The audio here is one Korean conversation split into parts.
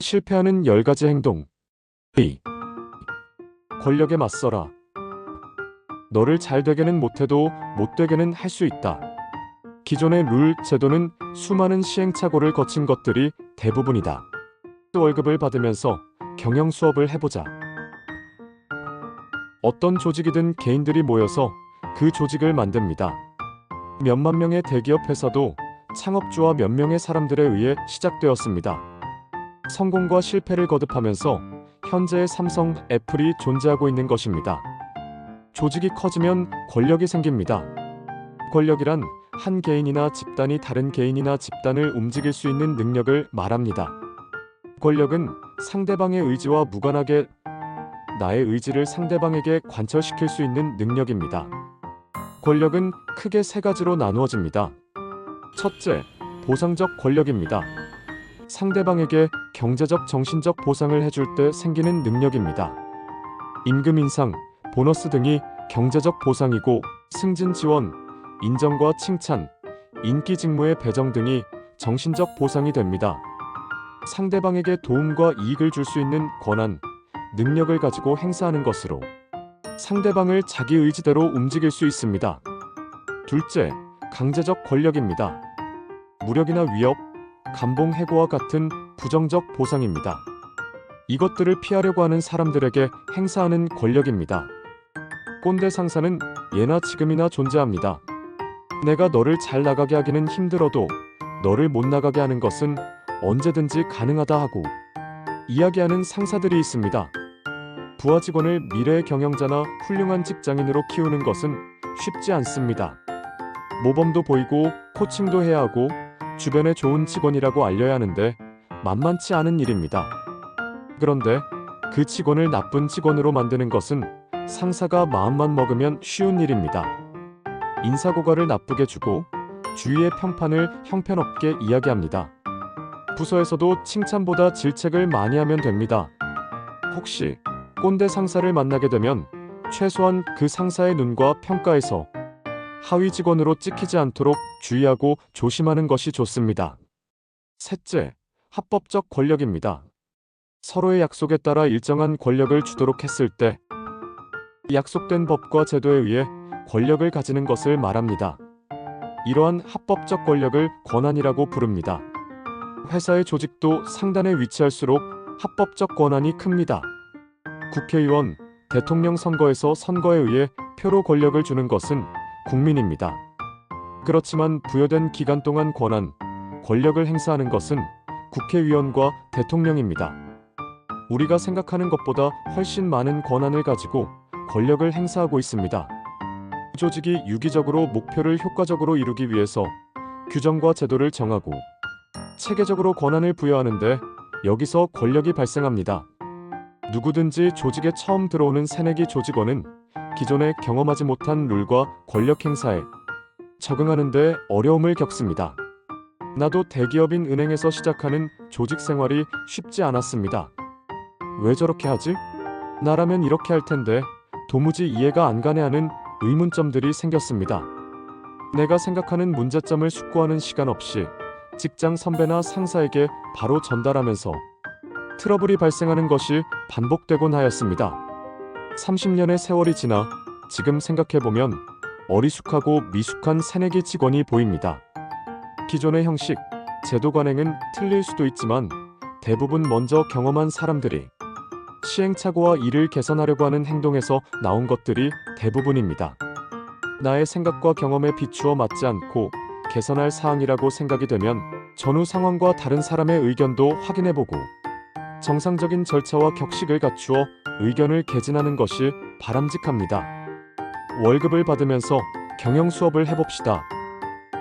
실패하는 10가지 행동. 2. 권력에 맞서라. 너를 잘 되게는 못해도 못 되게는 할 수 있다. 기존의 룰, 제도는 수많은 시행착오를 거친 것들이 대부분이다. 월급을 받으면서 경영 수업을 해보자. 어떤 조직이든 개인들이 모여서 그 조직을 만듭니다. 몇만 명의 대기업 회사도 창업주와 몇 명의 사람들에 의해 시작되었습니다. 성공과 실패를 거듭하면서 현재의 삼성, 애플이 존재하고 있는 것입니다. 조직이 커지면 권력이 생깁니다. 권력이란 한 개인이나 집단이 다른 개인이나 집단을 움직일 수 있는 능력을 말합니다. 권력은 상대방의 의지와 무관하게 나의 의지를 상대방에게 관철시킬 수 있는 능력입니다. 권력은 크게 세 가지로 나누어집니다. 첫째, 보상적 권력입니다. 상대방에게 경제적, 정신적 보상을 해줄 때 생기는 능력입니다. 임금 인상, 보너스 등이 경제적 보상이고, 승진 지원, 인정과 칭찬, 인기 직무의 배정 등이 정신적 보상이 됩니다. 상대방에게 도움과 이익을 줄 수 있는 권한, 능력을 가지고 행사하는 것으로 상대방을 자기 의지대로 움직일 수 있습니다. 둘째, 강제적 권력입니다. 무력이나 위협, 감봉 해고와 같은 부정적 보상입니다. 이것들을 피하려고 하는 사람들에게 행사하는 권력입니다. 꼰대 상사는 예나 지금이나 존재합니다. 내가 너를 잘 나가게 하기는 힘들어도 너를 못 나가게 하는 것은 언제든지 가능하다 하고 이야기하는 상사들이 있습니다. 부하 직원을 미래의 경영자나 훌륭한 직장인으로 키우는 것은 쉽지 않습니다. 모범도 보이고 코칭도 해야 하고 주변에 좋은 직원이라고 알려야 하는데 만만치 않은 일입니다. 그런데 그 직원을 나쁜 직원으로 만드는 것은 상사가 마음만 먹으면 쉬운 일입니다. 인사고과를 나쁘게 주고 주위의 평판을 형편없게 이야기합니다. 부서에서도 칭찬보다 질책을 많이 하면 됩니다. 혹시 꼰대 상사를 만나게 되면 최소한 그 상사의 눈과 평가에서 하위 직원으로 찍히지 않도록 주의하고 조심하는 것이 좋습니다. 셋째, 합법적 권력입니다. 서로의 약속에 따라 일정한 권력을 주도록 했을 때 약속된 법과 제도에 의해 권력을 가지는 것을 말합니다. 이러한 합법적 권력을 권한이라고 부릅니다. 회사의 조직도 상단에 위치할수록 합법적 권한이 큽니다. 국회의원, 대통령 선거에서 선거에 의해 표로 권력을 주는 것은 국민입니다. 그렇지만 부여된 기간 동안 권력을 행사하는 것은 국회의원과 대통령입니다. 우리가 생각하는 것보다 훨씬 많은 권한을 가지고 권력을 행사하고 있습니다. 조직이 유기적으로 목표를 효과적으로 이루기 위해서 규정과 제도를 정하고 체계적으로 권한을 부여하는데 여기서 권력이 발생합니다. 누구든지 조직에 처음 들어오는 새내기 조직원은 기존에 경험하지 못한 룰과 권력 행사에 적응하는 데 어려움을 겪습니다. 나도 대기업인 은행에서 시작하는 조직 생활이 쉽지 않았습니다. 왜 저렇게 하지? 나라면 이렇게 할 텐데 도무지 이해가 안 가네 하는 의문점들이 생겼습니다. 내가 생각하는 문제점을 숙고하는 시간 없이 직장 선배나 상사에게 바로 전달하면서 트러블이 발생하는 것이 반복되곤 하였습니다. 30년의 세월이 지나 지금 생각해보면 어리숙하고 미숙한 새내기 직원이 보입니다. 기존의 형식, 제도 관행은 틀릴 수도 있지만 대부분 먼저 경험한 사람들이 시행착오와 이를 개선하려고 하는 행동에서 나온 것들이 대부분입니다. 나의 생각과 경험에 비추어 맞지 않고 개선할 사항이라고 생각이 되면 전후 상황과 다른 사람의 의견도 확인해보고 정상적인 절차와 격식을 갖추어 의견을 개진하는 것이 바람직합니다. 월급을 받으면서 경영 수업을 해봅시다.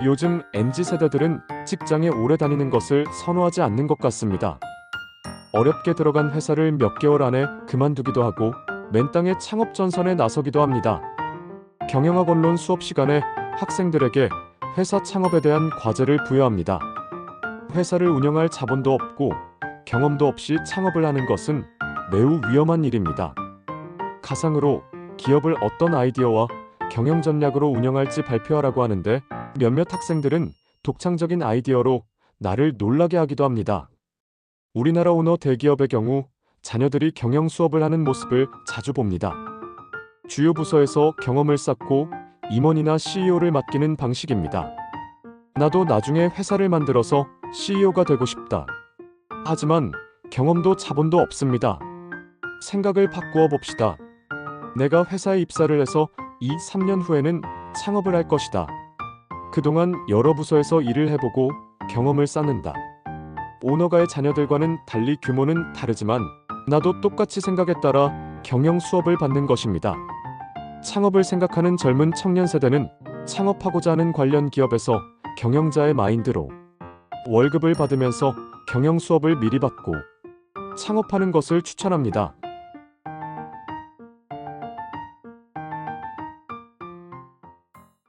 요즘 MZ세대들은 직장에 오래 다니는 것을 선호하지 않는 것 같습니다. 어렵게 들어간 회사를 몇 개월 안에 그만두기도 하고 맨땅에 창업 전선에 나서기도 합니다. 경영학원론 수업 시간에 학생들에게 회사 창업에 대한 과제를 부여합니다. 회사를 운영할 자본도 없고 경험도 없이 창업을 하는 것은 매우 위험한 일입니다. 가상으로 기업을 어떤 아이디어와 경영 전략으로 운영할지 발표하라고 하는데 몇몇 학생들은 독창적인 아이디어로 나를 놀라게 하기도 합니다. 우리나라 오너 대기업의 경우 자녀들이 경영 수업을 하는 모습을 자주 봅니다. 주요 부서에서 경험을 쌓고 임원이나 CEO를 맡기는 방식입니다. 나도 나중에 회사를 만들어서 CEO가 되고 싶다. 하지만 경험도 자본도 없습니다. 생각을 바꾸어 봅시다. 내가 회사에 입사를 해서 2, 3년 후에는 창업을 할 것이다. 그동안 여러 부서에서 일을 해보고 경험을 쌓는다. 오너가의 자녀들과는 달리 규모는 다르지만 나도 똑같이 생각에 따라 경영 수업을 받는 것입니다. 창업을 생각하는 젊은 청년 세대는 창업하고자 하는 관련 기업에서 경영자의 마인드로 월급을 받으면서 경영 수업을 미리 받고 창업하는 것을 추천합니다.